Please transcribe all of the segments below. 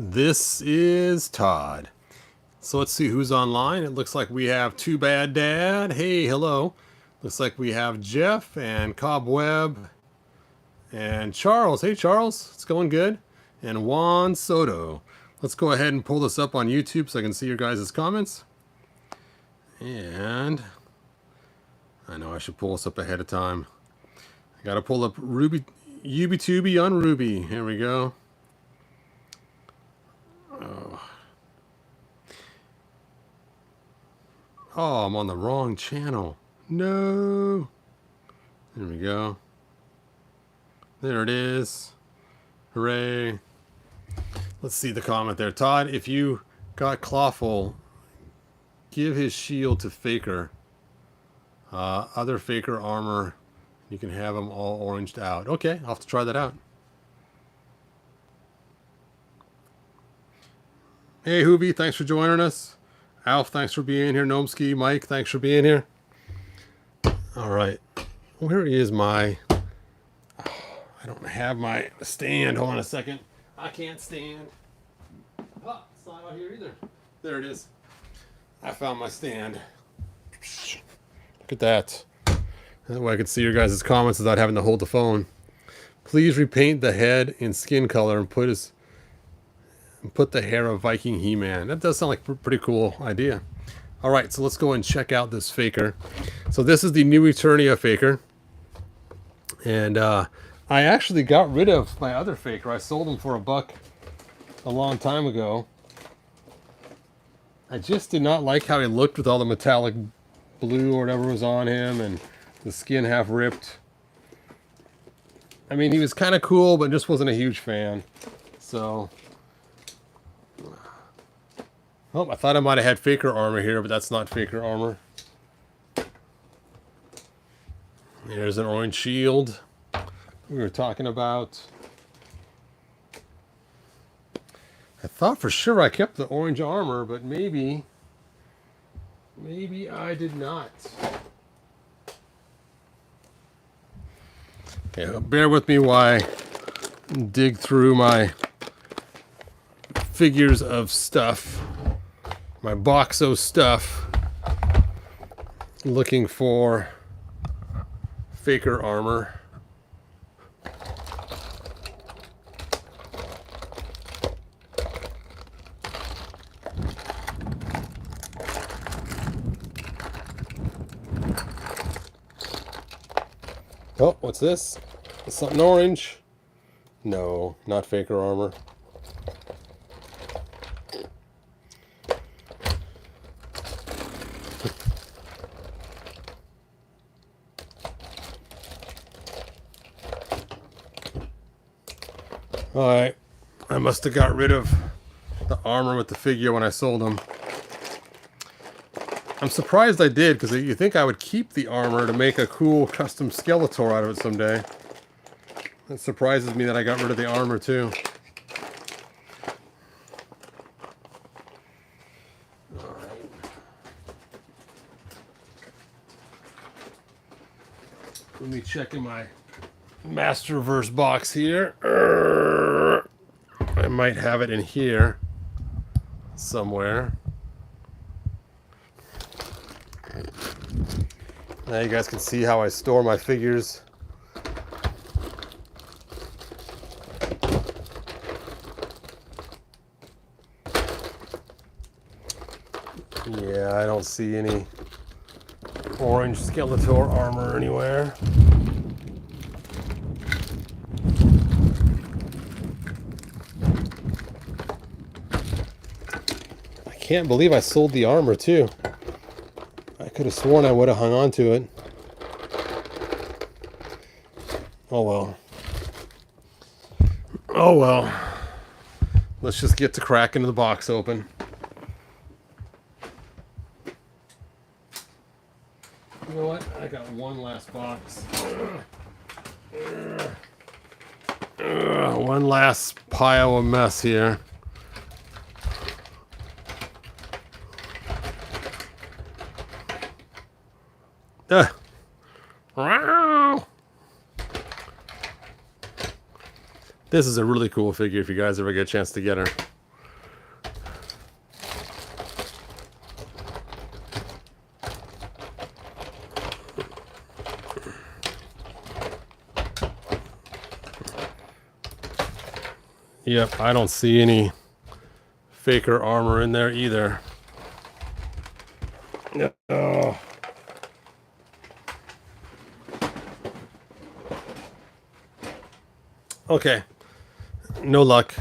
This is Todd. So let's see who's online. It looks like we have Too Bad Dad. Hey, hello. Looks like we have Jeff and Cobweb and Charles. Hey, Charles. It's going good. And Juan Soto. Let's go ahead and pull this up on YouTube so I can see your guys' comments. And I know I should pull this up ahead of time. I got to pull up UbiTubi on Ruby. Here we go. Oh, I'm on the wrong channel. No. There we go. There it is. Hooray. Let's see the comment there. Todd, if you got Clawful, give his shield to Faker. Other Faker armor, you can have them all oranged out. Okay, I'll have to try that out. Hey, Hoobie, thanks for joining us. Alf, thanks for being here. Gnomski, Mike, thanks for being here. All right. Where is my... I don't have my stand. Hold on a second. I can't stand. Oh, it's not out here either. There it is. I found my stand. Look at that. That way I can see your guys' comments without having to hold the phone. Please repaint the head in skin color and put the hair of Viking He-Man. That does sound like a pretty cool idea. All right, so let's go and check out this Faker. So this is the new Eternia Faker. And I actually got rid of my other Faker. I sold him for $1 a long time ago. I just did not like how he looked with all the metallic blue or whatever was on him and the skin half ripped. I mean, he was kind of cool, but just wasn't a huge fan. So... oh, I thought I might have had Faker armor here, but that's not Faker armor. There's an orange shield we were talking about. I thought for sure I kept the orange armor, but maybe I did not. Okay, bear with me while I dig through my figures of stuff. My Boxo stuff, looking for Faker armor. Oh, what's this? Something orange? No, not Faker armor. Alright, I must have got rid of the armor with the figure when I sold him. I'm surprised I did, because you think I would keep the armor to make a cool custom Skeletor out of it someday. It surprises me that I got rid of the armor too. Alright. Let me check in my Masterverse box here. I might have it in here somewhere. Now you guys can see how I store my figures. Yeah, I don't see any orange Skeletor armor anywhere. I can't believe I sold the armor too. I could have sworn I would have hung on to it. Oh well. Oh well. Let's just get to cracking the box open. You know what? I got one last box. One last pile of mess here. This is a really cool figure if you guys ever get a chance to get her. Yep, I don't see any Faker armor in there either. Oh. Okay, no luck.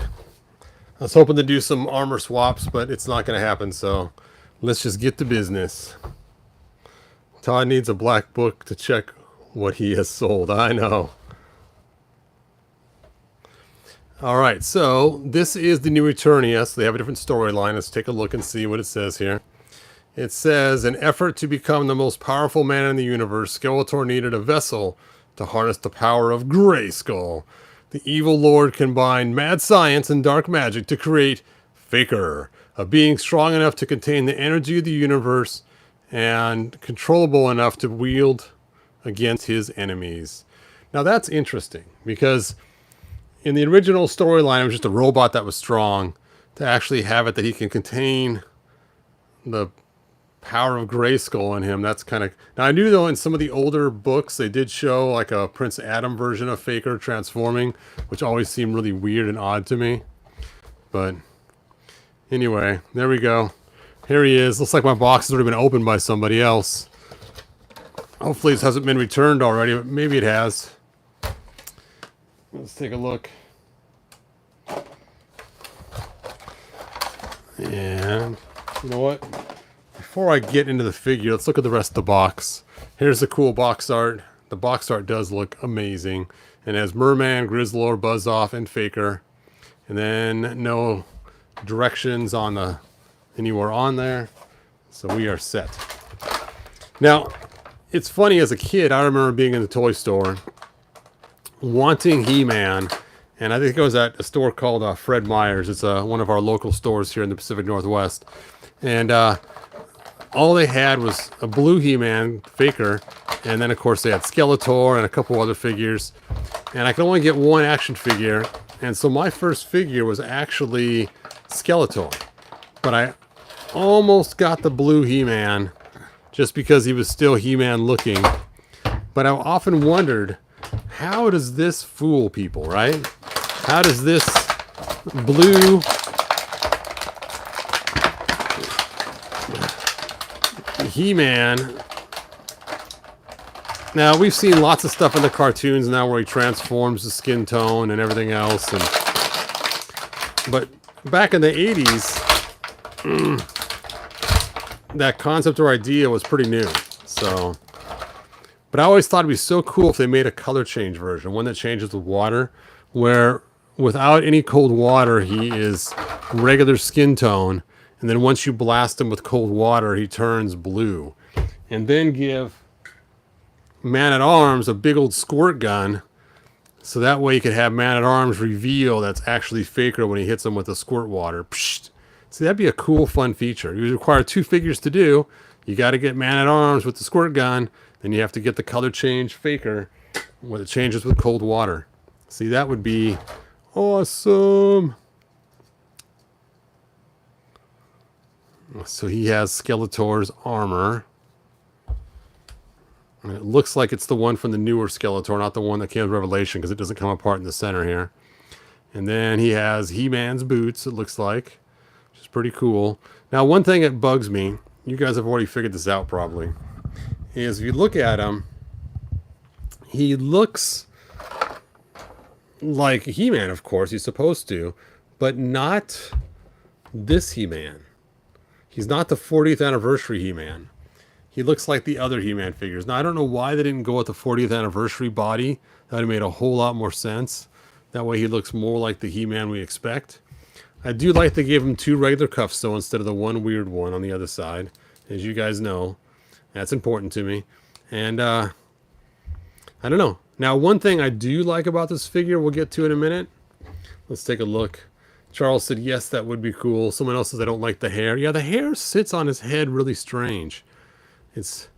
I was hoping to do some armor swaps, but it's not going to happen, so let's just get to business. Todd needs a black book to check what he has sold. I know. Alright, so this is the new Eternia, so they have a different storyline. Let's take a look and see what it says here. It says, an effort to become the most powerful man in the universe, Skeletor needed a vessel to harness the power of Grayskull. The evil lord combined mad science and dark magic to create Faker, a being strong enough to contain the energy of the universe and controllable enough to wield against his enemies. Now that's interesting, because in the original storyline, it was just a robot that was strong. To actually have it that he can contain the power of Grayskull in him, that's kind of... Now, I knew, though, in some of the older books, they did show, like, a Prince Adam version of Faker transforming, which always seemed really weird and odd to me. But, anyway, there we go. Here he is. Looks like my box has already been opened by somebody else. Hopefully this hasn't been returned already, but maybe it has. Let's take a look. And, you know what? Before I get into the figure, let's look at the rest of the box. Here's the cool box art. The box art does look amazing. And it has Merman, Grizzlord, Buzzoff, and Faker. And then no directions on the anywhere on there. So we are set. Now, it's funny, as a kid, I remember being in the toy store, wanting He-Man. And I think it was at a store called Fred Meyer's. It's one of our local stores here in the Pacific Northwest. And all they had was a blue He-Man, Faker, and then of course they had Skeletor and a couple other figures. And I could only get one action figure, and so my first figure was actually Skeletor. But I almost got the blue He-Man, just because he was still He-Man looking. But I often wondered, how does this fool people, right? How does this blue He-Man... Now, we've seen lots of stuff in the cartoons now where he transforms the skin tone and everything else. But back in the 80s, that concept or idea was pretty new. So, but I always thought it'd be so cool if they made a color change version, one that changes with water, where without any cold water, he is regular skin tone. And then once you blast him with cold water, he turns blue. And then give Man-at-Arms a big old squirt gun, so that way you could have Man-at-Arms reveal that's actually Faker when he hits him with the squirt water. Psht. See, that'd be a cool, fun feature. You would require 2 figures to do. You got to get Man-at-Arms with the squirt gun, then you have to get the color change Faker when it changes with cold water. See, that would be awesome. So he has Skeletor's armor. And it looks like it's the one from the newer Skeletor, not the one that came with Revelation, because it doesn't come apart in the center here. And then he has He-Man's boots, it looks like, which is pretty cool. Now, one thing that bugs me, you guys have already figured this out probably, is if you look at him, he looks like He-Man, of course, he's supposed to, but not this He-Man. He's not the 40th anniversary He-Man. He looks like the other He-Man figures. Now, I don't know why they didn't go with the 40th anniversary body. That would have made a whole lot more sense. That way he looks more like the He-Man we expect. I do like they gave him 2 regular cuffs, though, instead of the one weird one on the other side. As you guys know, that's important to me. And, I don't know. Now, one thing I do like about this figure, we'll get to in a minute. Let's take a look. Charles said, yes, that would be cool. Someone else says, I don't like the hair. Yeah, the hair sits on his head really strange. It's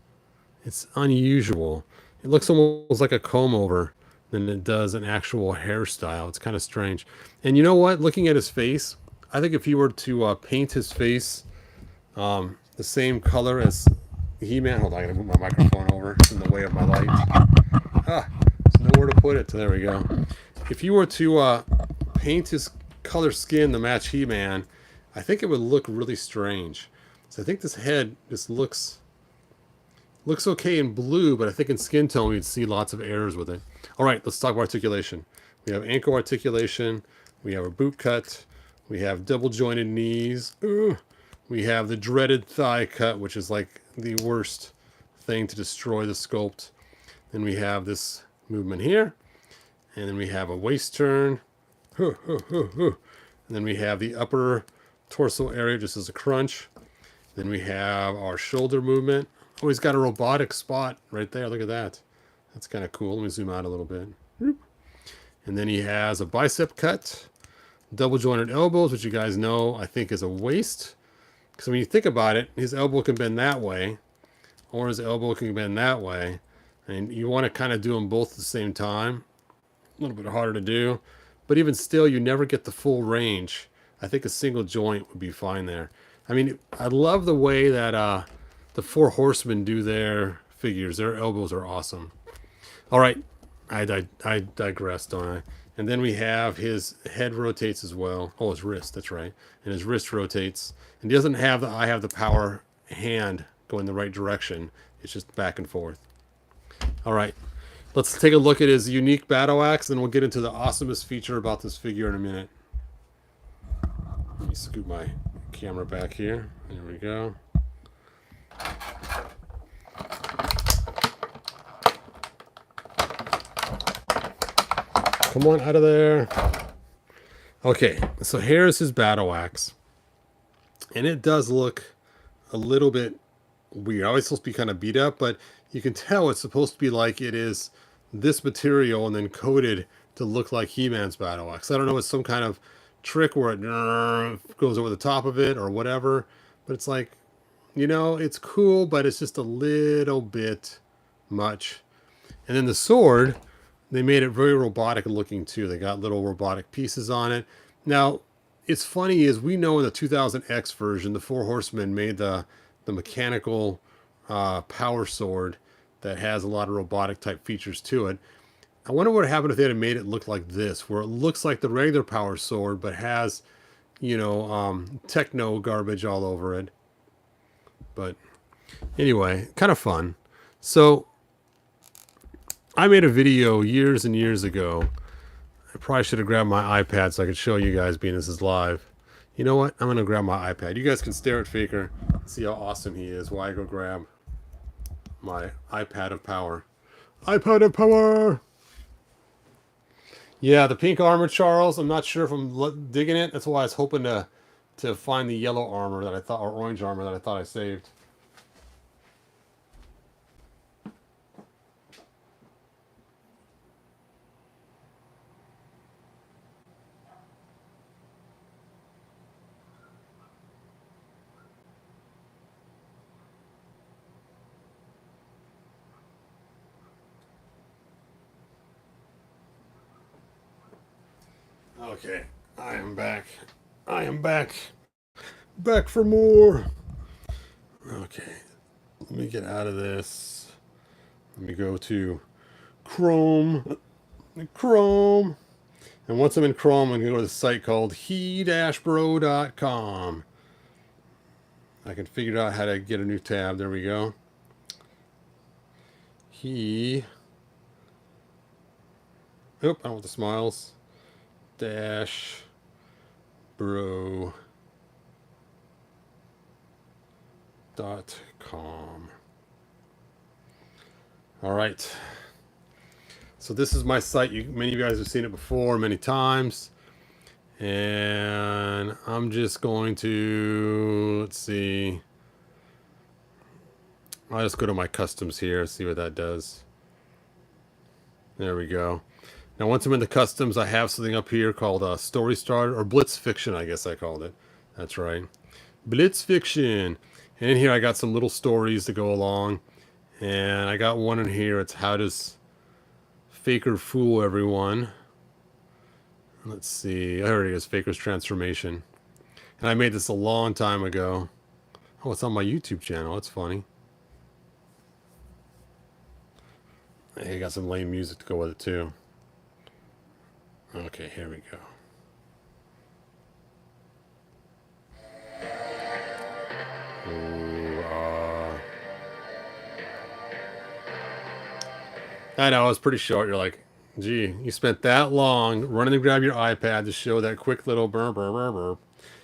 unusual. It looks almost like a comb over than it does an actual hairstyle. It's kind of strange. And you know what? Looking at his face, I think if you were to paint his face the same color as He-Man... Hold on, I gotta move my microphone over. It's in the way of my light. There's nowhere to put it. There we go. If you were to paint his color skin to match He-Man, I think it would look really strange. So I think this head just looks okay in blue, but I think in skin tone you'd see lots of errors with it. All right, let's talk about articulation. We have ankle articulation. We have a boot cut. We have double jointed knees. Ooh. We have the dreaded thigh cut, which is like the worst thing to destroy the sculpt. Then we have this movement here. And then we have a waist turn. And then we have the upper torso area just as a crunch. Then we have our shoulder movement. Oh, he's got a robotic spot right there. Look at that. That's kind of cool. Let me zoom out a little bit. And then he has a bicep cut. Double jointed elbows, which you guys know I think is a waist. Because when you think about it, his elbow can bend that way. Or his elbow can bend that way. And you want to kind of do them both at the same time. A little bit harder to do. But even still, you never get the full range. I think a single joint would be fine there. I mean, I love the way that the Four Horsemen do their figures. Their elbows are awesome. All right. I digress, don't I? And then we have his head rotates as well. Oh, his wrist. That's right. And his wrist rotates. And he doesn't have the I have the power hand going the right direction. It's just back and forth. All right. Let's take a look at his unique battle axe, and we'll get into the awesomest feature about this figure in a minute. Let me scoot my camera back here. There we go. Come on out of there. Okay, so here's his battle axe. And it does look a little bit weird. Always supposed to be kind of beat up, but you can tell it's supposed to be like it is this material and then coated to look like He-Man's battle axe. I don't know, it's some kind of trick where it goes over the top of it or whatever, but it's like, you know, it's cool, but it's just a little bit much. And then the sword, they made it very robotic looking too. They got little robotic pieces on it. Now, it's funny is we know in the 2000X version, the Four Horsemen made the mechanical power sword that has a lot of robotic type features to it. I wonder what happened if they had made it look like this, where it looks like the regular power sword, but has, you know, techno garbage all over it. But anyway, kind of fun. So I made a video years and years ago. I probably should have grabbed my iPad so I could show you guys being this is live. You know what? I'm going to grab my iPad. You guys can stare at Faker, see how awesome he is while I go grab my iPad of power. iPad of power! Yeah, the pink armor, Charles. I'm not sure if I'm digging it. That's why I was hoping to find the yellow armor that I thought, or orange armor that I thought I saved. Okay, I am back. I am back. Back for more. Okay, let me get out of this. Let me go to Chrome. Chrome. And once I'm in Chrome, I'm going to go to the site called he-bro.com. I can figure out how to get a new tab. There we go. Oop, I don't want the smiles. Dash bro.com. All right. So this is my site. Many of you guys have seen it before many times. And I'm just going to, let's see. I'll just go to my customs here, see what that does. There we go. Now, once I'm in the customs, I have something up here called Story Starter, or Blitz Fiction, I guess I called it. That's right. Blitz Fiction. And in here, I got some little stories to go along. And I got one in here. It's How Does Faker Fool Everyone? Let's see. There it is, Faker's Transformation. And I made this a long time ago. Oh, it's on my YouTube channel. That's funny. Hey, got some lame music to go with it, too. Okay, here we go. I know, it was pretty short. You're like, gee, you spent that long running to grab your iPad to show that quick little burr, burr, burr, burr.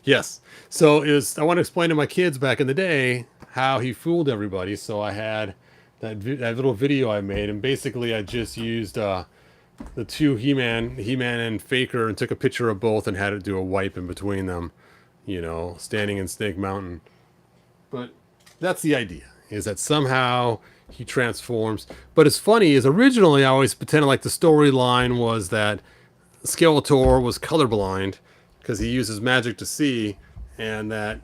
Yes. So I want to explain to my kids back in the day how he fooled everybody. So I had that little video I made, and basically I just used the two He-Man and Faker, and took a picture of both and had it do a wipe in between them, you know, standing in Snake Mountain. But that's the idea, is that somehow he transforms. But it's funny, is originally I always pretended like the storyline was that Skeletor was colorblind because he uses magic to see, and that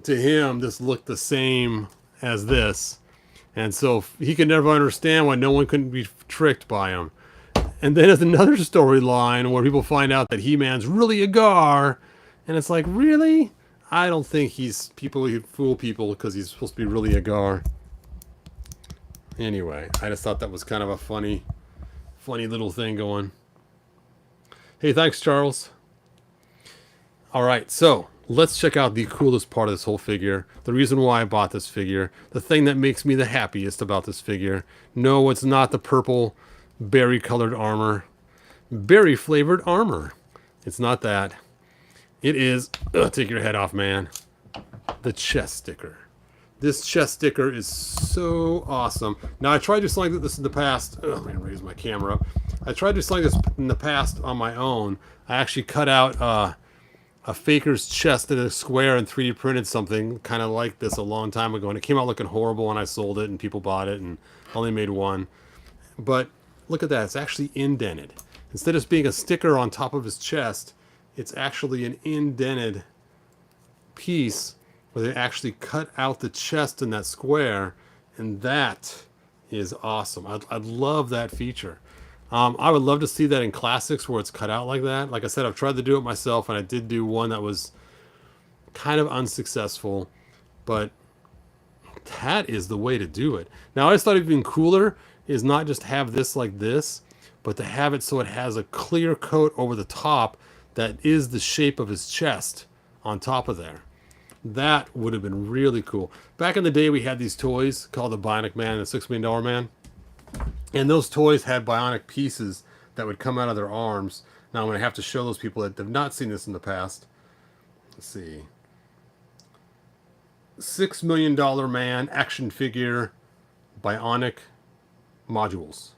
to him this looked the same as this. And so he could never understand why no one couldn't be tricked by him. And then there's another storyline where people find out that He-Man's really a Gar, and it's like, really? I don't think he's people who fool people because he's supposed to be really a Gar. Anyway, I just thought that was kind of a funny little thing going. Hey, thanks, Charles. All right, so let's check out the coolest part of this whole figure. The reason why I bought this figure. The thing that makes me the happiest about this figure. No, it's not the purple berry-colored armor. Berry-flavored armor. It's not that. It is... take your head off, man. The chest sticker. This chest sticker is so awesome. Now, I tried to select this in the past. Oh, I'm going to raise my camera up. I tried to select this in the past on my own. I actually cut out a Faker's chest in a square and 3D printed something kind of like this a long time ago. And it came out looking horrible, and I sold it, and people bought it, and only made one. But look at that. It's actually indented. Instead of being a sticker on top of his chest, it's actually an indented piece where they actually cut out the chest in that square, and that is awesome. I'd love that feature. I would love to see that in classics where it's cut out like that. Like I said, I've tried to do it myself, and I did do one that was kind of unsuccessful, but that is the way to do it. Now, I just thought it'd be cooler is not just have this like this, but to have it so it has a clear coat over the top that is the shape of his chest on top of there. That would have been really cool. Back in the day, we had these toys called the Bionic Man and the $6 Million Man. And those toys had bionic pieces that would come out of their arms. Now I'm going to have to show those people that have not seen this in the past. Let's see. $6 Million Man action figure bionic modules.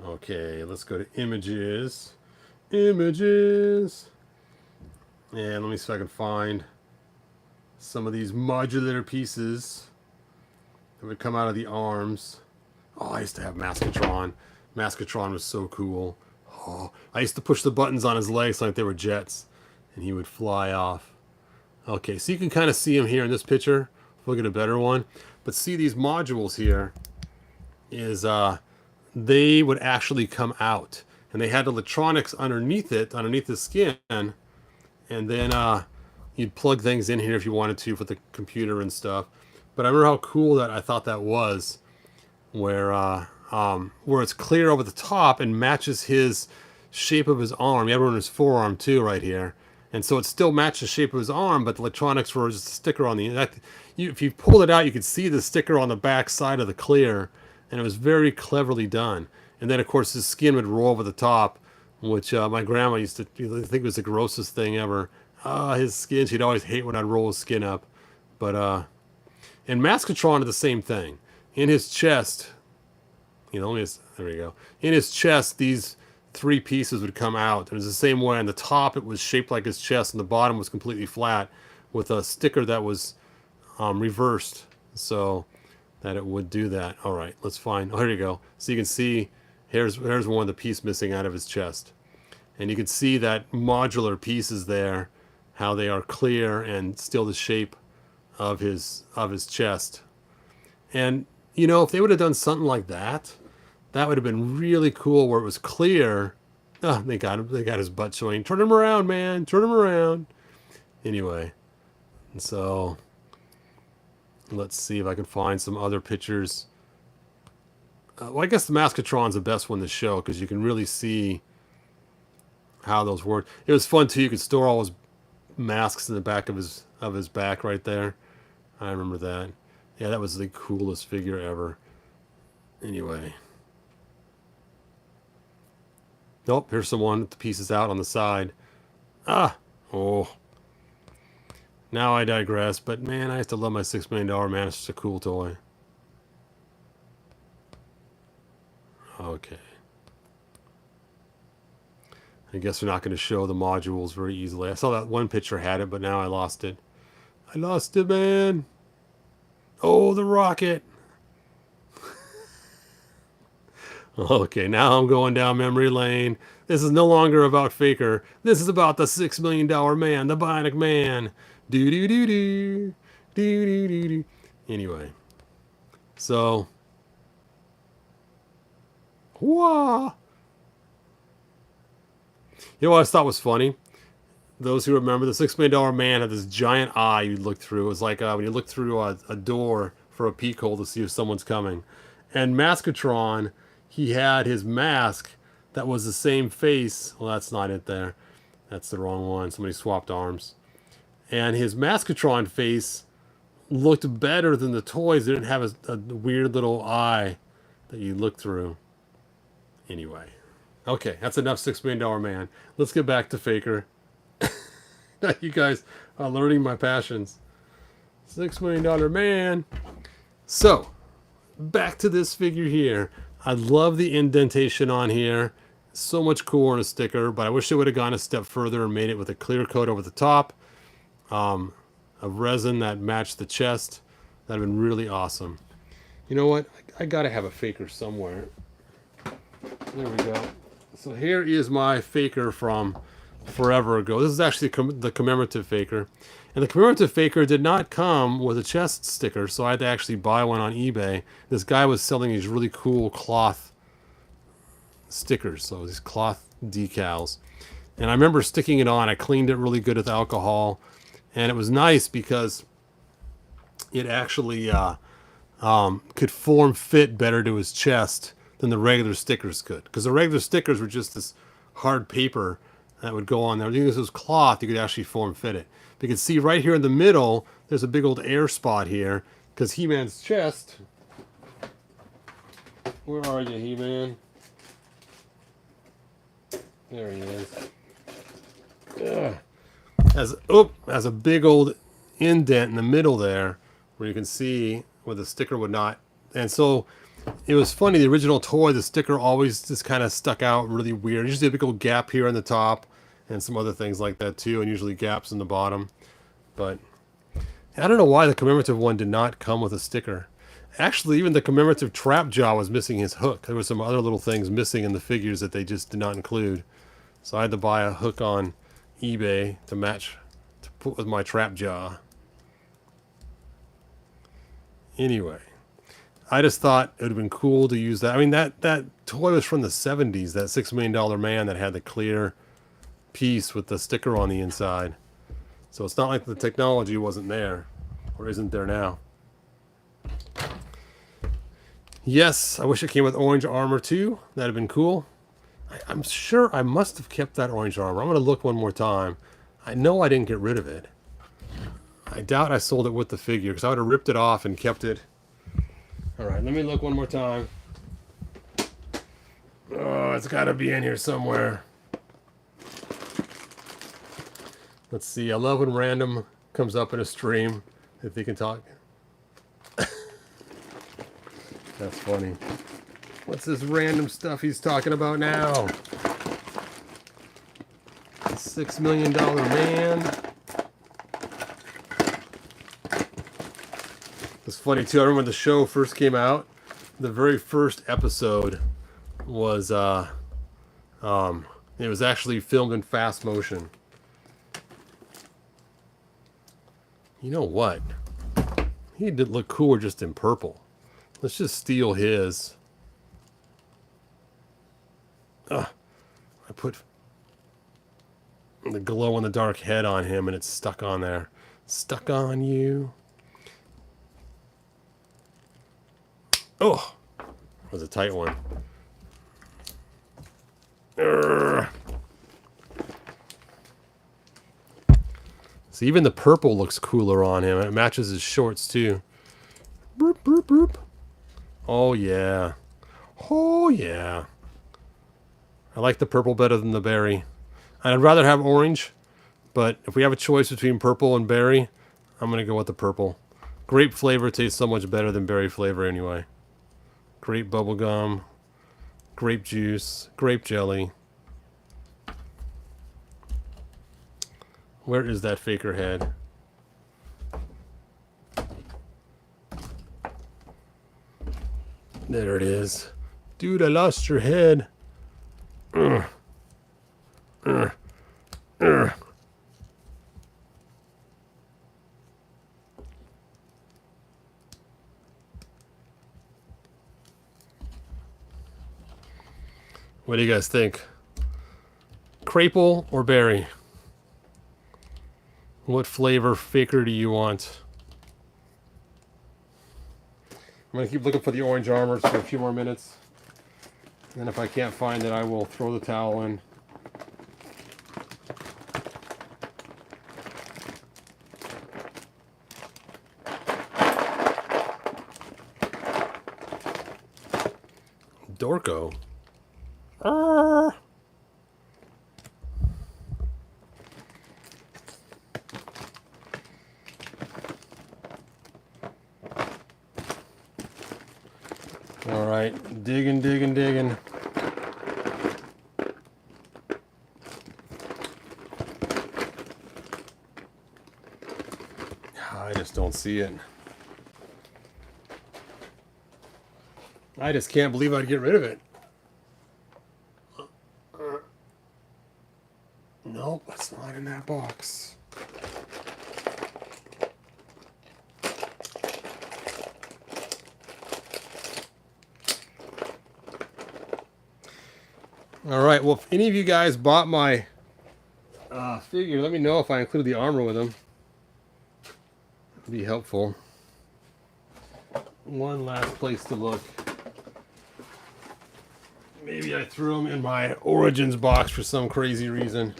Okay, let's go to images. Images. And let me see if I can find some of these modular pieces that would come out of the arms. Oh, I used to have Maskatron. Maskatron was so cool. Oh, I used to push the buttons on his legs like they were jets, and he would fly off. Okay, so you can kind of see him here in this picture. Look at a better one. But see these modules here is they would actually come out, and they had electronics underneath it, underneath the skin, and then you'd plug things in here if you wanted to for the computer and stuff. But I remember how cool that I thought that was, where it's clear over the top and matches his shape of his arm. You have it on his forearm too, right here, and so it still matches the shape of his arm, but the electronics were just a sticker on the. If you pulled it out, you could see the sticker on the back side of the clear, and it was very cleverly done. And then, of course, his skin would roll over the top, which my grandma used to think was the grossest thing ever. His skin, she'd always hate when I'd roll his skin up. But, and Maskatron did the same thing. In his chest, there we go. In his chest, these three pieces would come out. It was the same way. On the top, it was shaped like his chest, and the bottom was completely flat with a sticker that was reversed, so that it would do that. All right, let's find. Oh, here you go. So you can see here's one of the piece missing out of his chest, and you can see that modular pieces there, how they are clear and still the shape of his chest. And if they would have done something like that, that would have been really cool, where it was clear. Oh, they got him. They got his butt showing. Turn him around, man. Turn him around. Anyway, so let's see if I can find some other pictures. Well, I guess the Maskatron's the best one to show because you can really see how those work. It was fun too. You could store all his masks in the back of his back right there. I remember that. Yeah, that was the coolest figure ever. Anyway. Nope, here's the one with the pieces out on the side. Ah! Oh. Now I digress, but man, I used to love my $6 million man. It's just a cool toy. Okay. I guess they're not going to show the modules very easily. I saw that one picture had it, but now I lost it. I lost it, man. Oh, the rocket. Okay, now I'm going down memory lane. This is no longer about Faker. This is about the $6 million man, the Bionic Man. Do do do do. Do do do do. Anyway. So. Whoa. You know what I thought was funny? Those who remember, the $6 million man had this giant eye you'd look through. It was like when you look through a door for a peek hole to see if someone's coming. And Maskatron, he had his mask that was the same face. Well, that's not it there. That's the wrong one. Somebody swapped arms. And his Maskatron face looked better than the toys. It didn't have a weird little eye that you look through. Anyway. Okay, that's enough $6 million man. Let's get back to Faker. You guys are learning my passions. $6 million man. So, back to this figure here. I love the indentation on here. So much cooler on a sticker, but I wish they would have gone a step further and made it with a clear coat over the top. Of resin that matched the chest. That would have been really awesome. You know what? I gotta have a Faker somewhere. There we go. So here is my Faker from forever ago. This is actually the commemorative Faker. And the commemorative Faker did not come with a chest sticker, so I had to actually buy one on eBay. This guy was selling these really cool cloth stickers, so these cloth decals. And I remember sticking it on. I cleaned it really good with alcohol. And it was nice because it actually could form fit better to his chest than the regular stickers could. Because the regular stickers were just this hard paper that would go on there. If this was cloth, you could actually form fit it. But you can see right here in the middle, there's a big old air spot here. Because He-Man's chest... Where are you, He-Man? There he is. Ugh. Has a big old indent in the middle there where you can see where the sticker would not. And so it was funny, the original toy, the sticker always just kind of stuck out really weird. Usually a big old gap here on the top and some other things like that too, and usually gaps in the bottom. But I don't know why the commemorative one did not come with a sticker. Actually, even the commemorative trap jaw was missing his hook. There were some other little things missing in the figures that they just did not include. So I had to buy a hook on eBay to match, to put with my trap jaw. Anyway, I just thought it would have been cool to use that. I mean, that toy was from the 70s, that $6 million man that had the clear piece with the sticker on the inside. So it's not like the technology wasn't there, or isn't there now. Yes, I wish it came with orange armor too. That'd have been cool. I'm sure I must have kept that orange armor. I'm going to look one more time. I know I didn't get rid of it. I doubt I sold it with the figure because I would have ripped it off and kept it. Alright, let me look one more time. Oh, it's got to be in here somewhere. Let's see. I love when random comes up in a stream. If he can talk. That's funny. What's this random stuff he's talking about now? The $6 million man. It's funny too. I remember when the show first came out. The very first episode was it was actually filmed in fast motion. You know what? He did look cooler just in purple. Let's just steal his. I put the glow-in-the-dark head on him and it's stuck on there. Stuck on you. Oh! That was a tight one. Urgh. See, even the purple looks cooler on him. It matches his shorts too. Boop, boop. Oh, yeah. Oh, yeah. I like the purple better than the berry. I'd rather have orange, but if we have a choice between purple and berry, I'm going to go with the purple. Grape flavor tastes so much better than berry flavor anyway. Grape bubblegum, grape juice, grape jelly. Where is that faker head? There it is. Dude, I lost your head. Ugh. Ugh. Ugh. What do you guys think? Crapple or berry? What flavor faker do you want? I'm going to keep looking for the orange armors for a few more minutes. And if I can't find it, I will throw the towel in. Orco. All right, digging, digging, digging. I just don't see it. I just can't believe I'd get rid of it. Nope, it's not in that box. All right, well, if any of you guys bought my figure, let me know if I include the armor with them. It'd be helpful. One last place to look. Maybe I threw them in my Origins box for some crazy reason.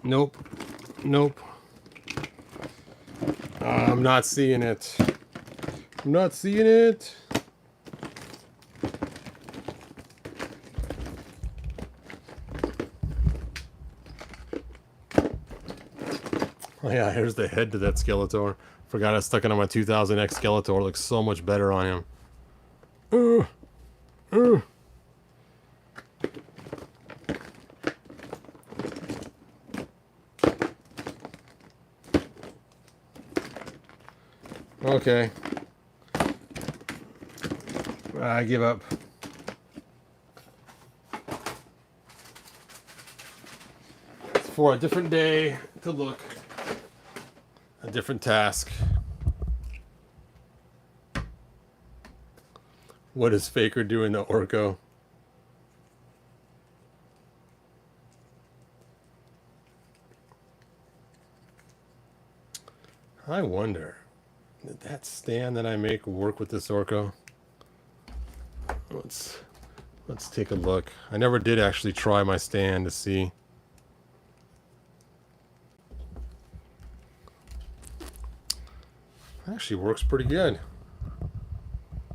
Nope. Nope. I'm not seeing it. I'm not seeing it. Oh yeah, here's the head to that Skeletor. Forgot I stuck it on my 2000X Skeletor. It looks so much better on him. Okay. I give up. It's for a different day to look. A different task. What is Faker doing to Orco? I wonder, did that stand that I make work with this Orco? Let's take a look. I never did actually try my stand to see. Actually works pretty good.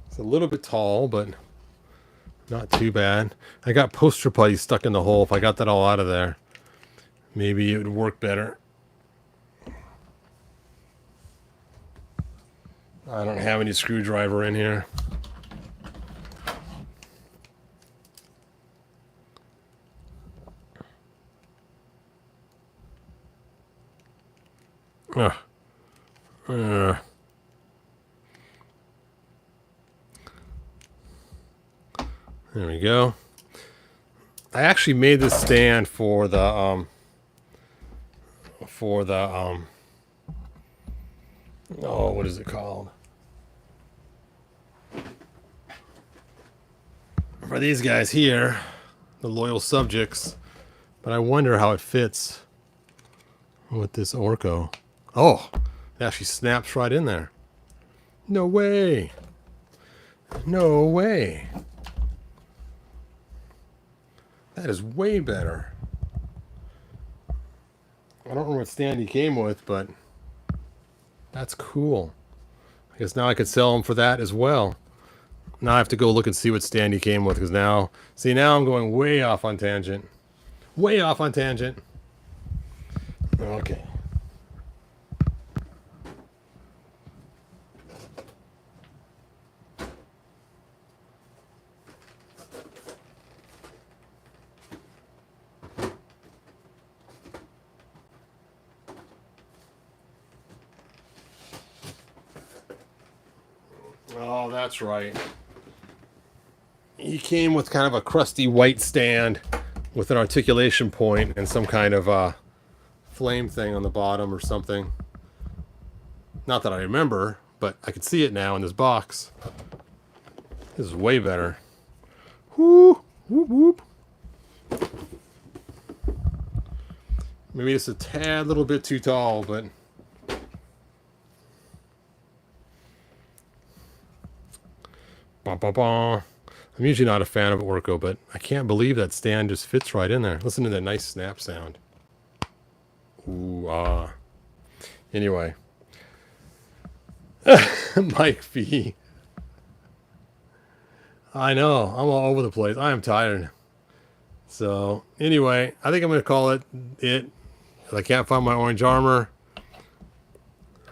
It's a little bit tall, but not too bad. I got poster putty stuck in the hole. If I got that all out of there, maybe it would work better. I don't have any screwdriver in here. There we go. I actually made this stand for the oh, what is it called? For these guys here, the loyal subjects. But I wonder how it fits with this Orco. Oh, it actually snaps right in there. No way. No way. That is way better. I don't know what stand he came with, but that's cool. I guess now I could sell him for that as well. Now I have to go look and see what stand he came with, because now, see, now I'm going way off on tangent. Way off on tangent. Okay. Oh, that's right. He came with kind of a crusty white stand with an articulation point and some kind of flame thing on the bottom or something. Not that I remember, but I can see it now in this box. This is way better. Whoo! Whoop whoop. Maybe it's a tad little bit too tall, but bah, bah, bah. I'm usually not a fan of Orco, but I can't believe that stand just fits right in there. Listen to that nice snap sound. Ooh, ah. Anyway. Mike V. I know. I'm all over the place. I am tired. So, anyway, I think I'm going to call it. I can't find my orange armor.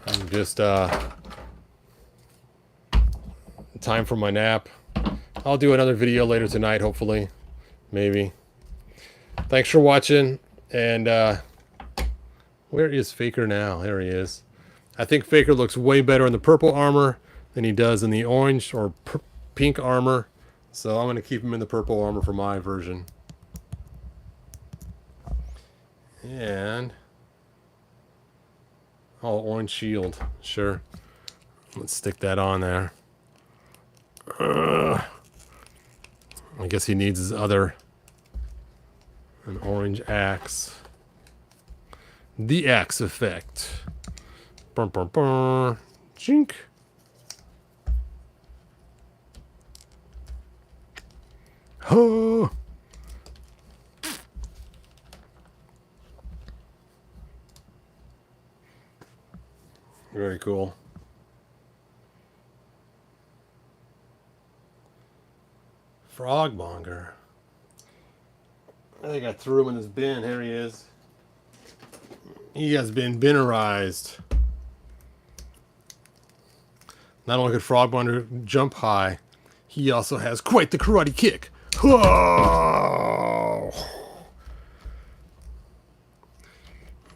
I'm just, time for my nap. I'll do another video later tonight, hopefully. Maybe. Thanks for watching. And, where is Faker now? There he is. I think Faker looks way better in the purple armor than he does in the orange or pink armor. So I'm going to keep him in the purple armor for my version. And... oh, orange shield. Sure. Let's stick that on there. I guess he needs his other... an orange axe. The axe effect. Bum, bum, bum. Chink. Oh. Very cool. Frogmonger. I think I threw him in this bin. Here he is. He has been binnerized. Not only could Frogmonger jump high, he also has quite the karate kick. Whoa!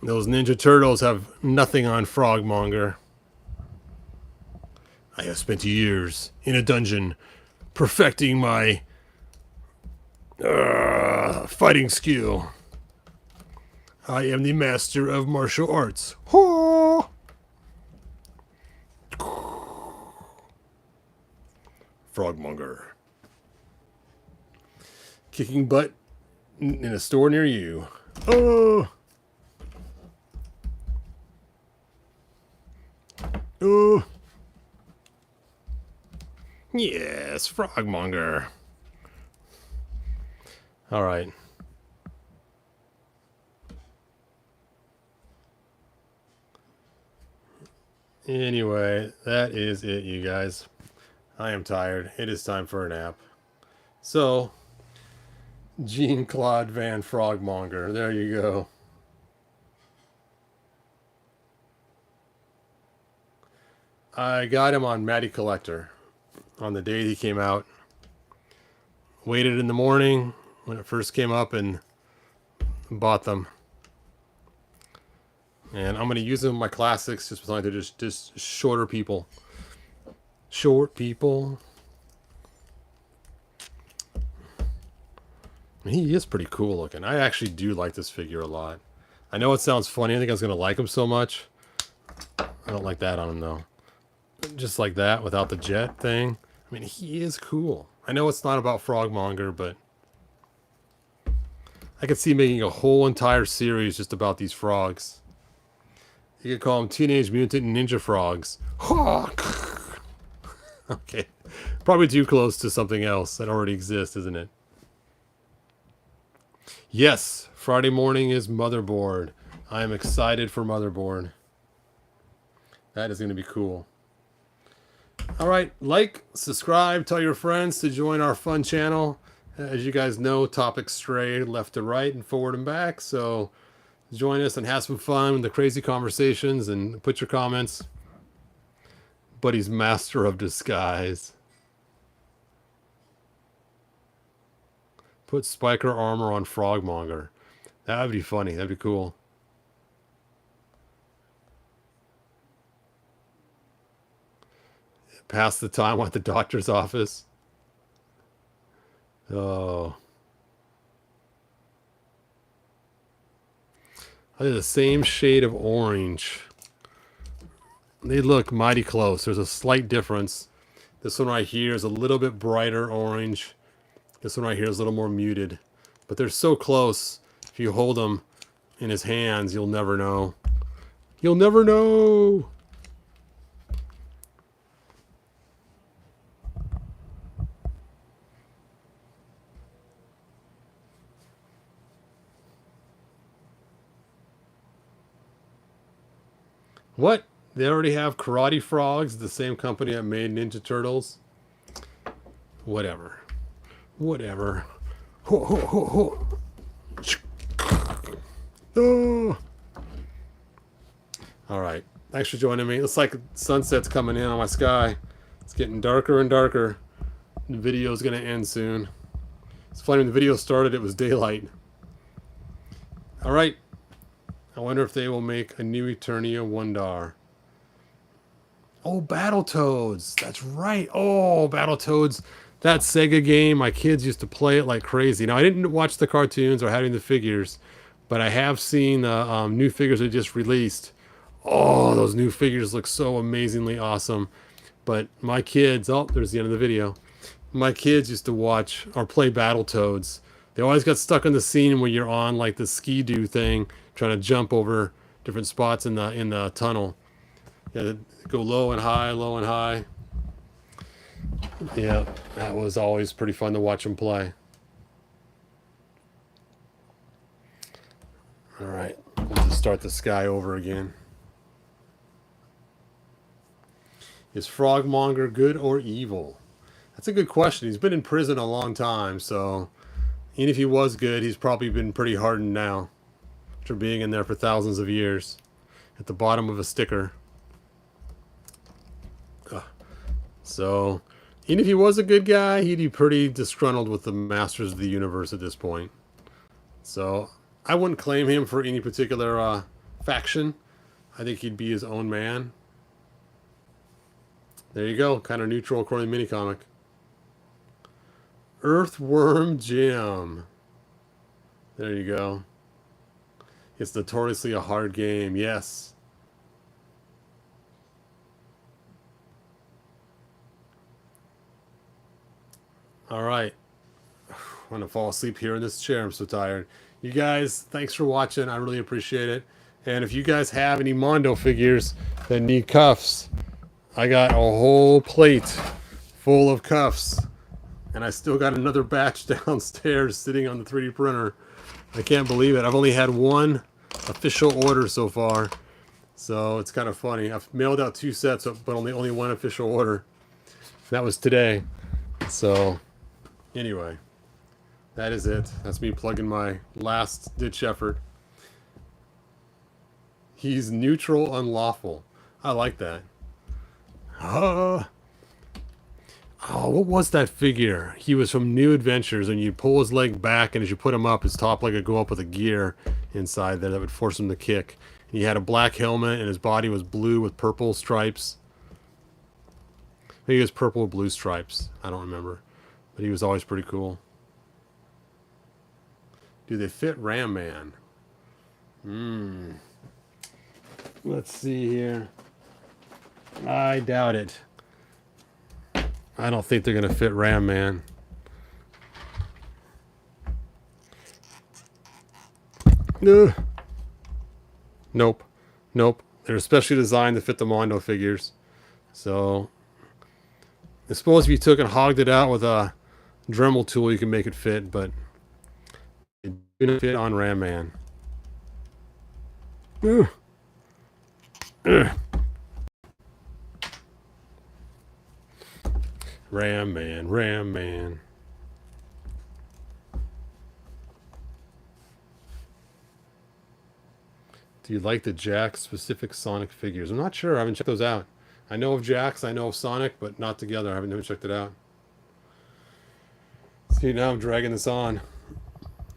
Those Ninja Turtles have nothing on Frogmonger. I have spent years in a dungeon perfecting my fighting skill. I am the master of martial arts. Ho! Frogmonger. Kicking butt in a store near you. Oh! Oh! Yes, Frogmonger. All right. Anyway, that is it, you guys. I am tired. It is time for a nap. So, Jean-Claude Van Frogmonger. There you go. I got him on Matty Collector on the day he came out. Waited in the morning when it first came up and bought them. And I'm going to use them in my classics just to just shorter people. Short people. He is pretty cool looking. I actually do like this figure a lot. I know it sounds funny. I think I was going to like him so much. I don't like that on him though. Just like that without the jet thing. I mean, he is cool. I know it's not about Frogmonger, but I could see making a whole entire series just about these frogs. You could call them Teenage Mutant Ninja Frogs. Okay. Probably too close to something else that already exists, isn't it? Yes, Friday morning is Motherboard. I am excited for Motherboard. That is going to be cool. All right, like, subscribe, tell your friends to join our fun channel. As you guys know, topics stray left to right and forward and back. So join us and have some fun with the crazy conversations and put your comments. But he's master of disguise. Put spiker armor on Frogmonger. That would be funny. That'd be cool. Pass the time at the doctor's office. Oh. They're the same shade of orange. They look mighty close. There's a slight difference. This one right here is a little bit brighter orange. This one right here is a little more muted. But they're so close. If you hold them in his hands, you'll never know. You'll never know! What? They already have Karate Frogs, the same company that made Ninja Turtles? Whatever. Whatever. Ho, ho, ho, ho. Oh. All right. Thanks for joining me. Looks like sunset's coming in on my sky. It's getting darker and darker. The video's going to end soon. It's funny, when the video started, it was daylight. All right. I wonder if they will make a new Eternia Wondar. Oh, Battletoads. That's right. Oh, Battletoads. That Sega game, my kids used to play it like crazy. Now, I didn't watch the cartoons or have any of the figures, but I have seen the new figures they just released. Oh, those new figures look so amazingly awesome. But my kids, oh, there's the end of the video. My kids used to watch or play Battletoads. They always got stuck in the scene where you're on like the ski-doo thing, trying to jump over different spots in the tunnel. Yeah, go low and high, low and high. Yeah, that was always pretty fun to watch them play. All right, we'll just start the sky over again. Is Frogmonger good or evil? That's a good question. He's been in prison a long time, so even if he was good, he's probably been pretty hardened now after being in there for thousands of years. At the bottom of a sticker. So, even if he was a good guy, he'd be pretty disgruntled with the Masters of the Universe at this point. So, I wouldn't claim him for any particular faction. I think he'd be his own man. There you go. Kind of neutral according to Minicomic. Earthworm Jim. There you go. It's notoriously a hard game. Yes. All right. I'm going to fall asleep here in this chair. I'm so tired. You guys, thanks for watching. I really appreciate it. And if you guys have any Mondo figures that need cuffs, I got a whole plate full of cuffs. And I still got another batch downstairs sitting on the 3D printer. I can't believe it. I've only had one official order so far. So it's kind of funny. I've mailed out 2 sets, but only one official order. That was today. So anyway, that is it. That's me plugging my last ditch effort. He's neutral, unlawful. I like that. Oh, what was that figure? He was from New Adventures, and you pull his leg back, and as you put him up, his top leg would go up with a gear inside there that would force him to kick. And he had a black helmet, and his body was blue with purple stripes. Maybe it was purple with blue stripes. I don't remember. But he was always pretty cool. Do they fit Ram Man? Let's see here. I doubt it. I don't think they're going to fit Ram Man. Nope. Nope. They're especially designed to fit the Mondo figures. So I suppose if you took and hogged it out with a Dremel tool, you can make it fit, but it didn't fit on Ram Man. Ugh. Ugh. Ram Man, Ram Man. Do you like the Jack specific Sonic figures? I'm not sure. I haven't checked those out. I know of Jax, I know of Sonic, but not together. I haven't even checked it out. See, now I'm dragging this on.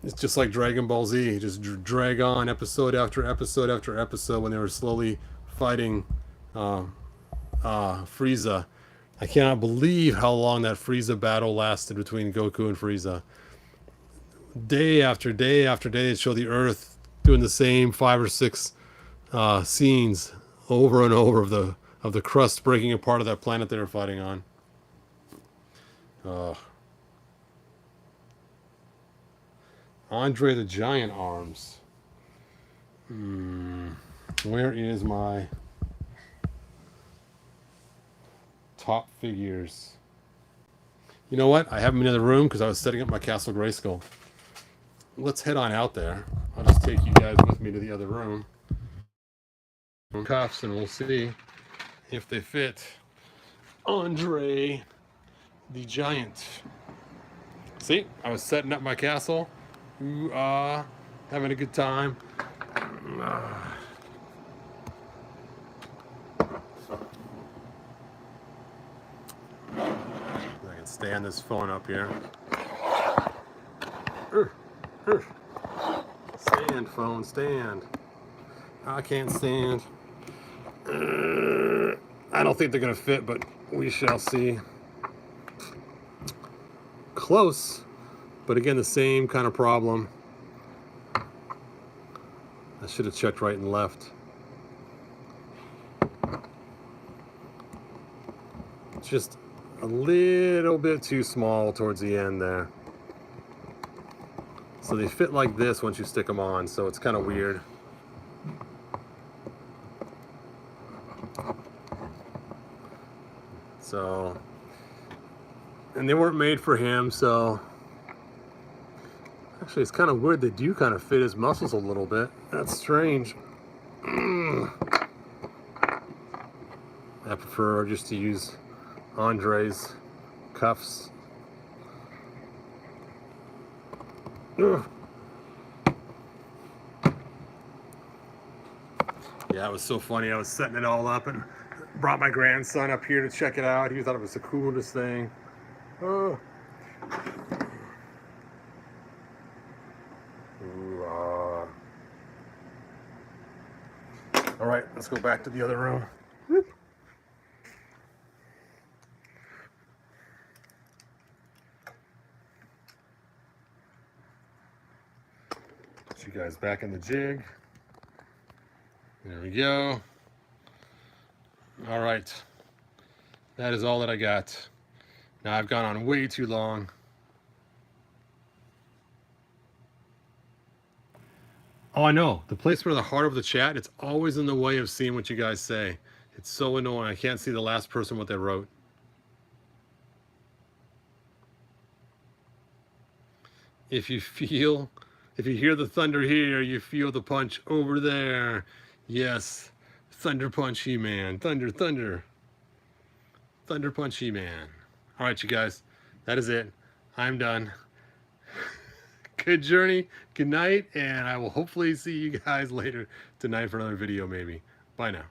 It's just like Dragon Ball Z. Just drag on episode after episode after episode when they were slowly fighting Frieza. I cannot believe how long that Frieza battle lasted between Goku and Frieza. Day after day after day, they show the Earth doing the same 5 or 6 scenes over and over of the crust breaking apart of that planet they were fighting on. Andre the Giant arms. Where is my top figures? You know what? I have them in the other room because I was setting up my Castle Grayskull. Let's head on out there. I'll just take you guys with me to the other room. Cuffs, and we'll see if they fit Andre the Giant. See, I was setting up my castle. Having a good time. I can stand this phone up here. Stand, phone, stand. I can't stand. I don't think they're going to fit, but we shall see. Close, but again, the same kind of problem. I should have checked right and left. Just a little bit too small towards the end there. So they fit like this once you stick them on, so it's kind of weird. So, and they weren't made for him, so actually it's kind of weird. They do kind of fit his muscles a little bit. That's strange. I prefer just to use Andre's cuffs. Ugh. Yeah, it was so funny. I was setting it all up and brought my grandson up here to check it out. He thought it was the coolest thing. Oh. All right, let's go back to the other room. Whoop. Put you guys back in the jig. There we go. All right. That is all that I got. Now I've gone on way too long. Oh, I know. The placement of the heart of the chat, it's always in the way of seeing what you guys say. It's so annoying. I can't see the last person what they wrote. If you hear the thunder here, you feel the punch over there. Yes. Thunder punch He-Man. Thunder, thunder. Thunder punch He-Man. All right, you guys. That is it. I'm done. Good journey. Good night. And I will hopefully see you guys later tonight for another video maybe. Bye now.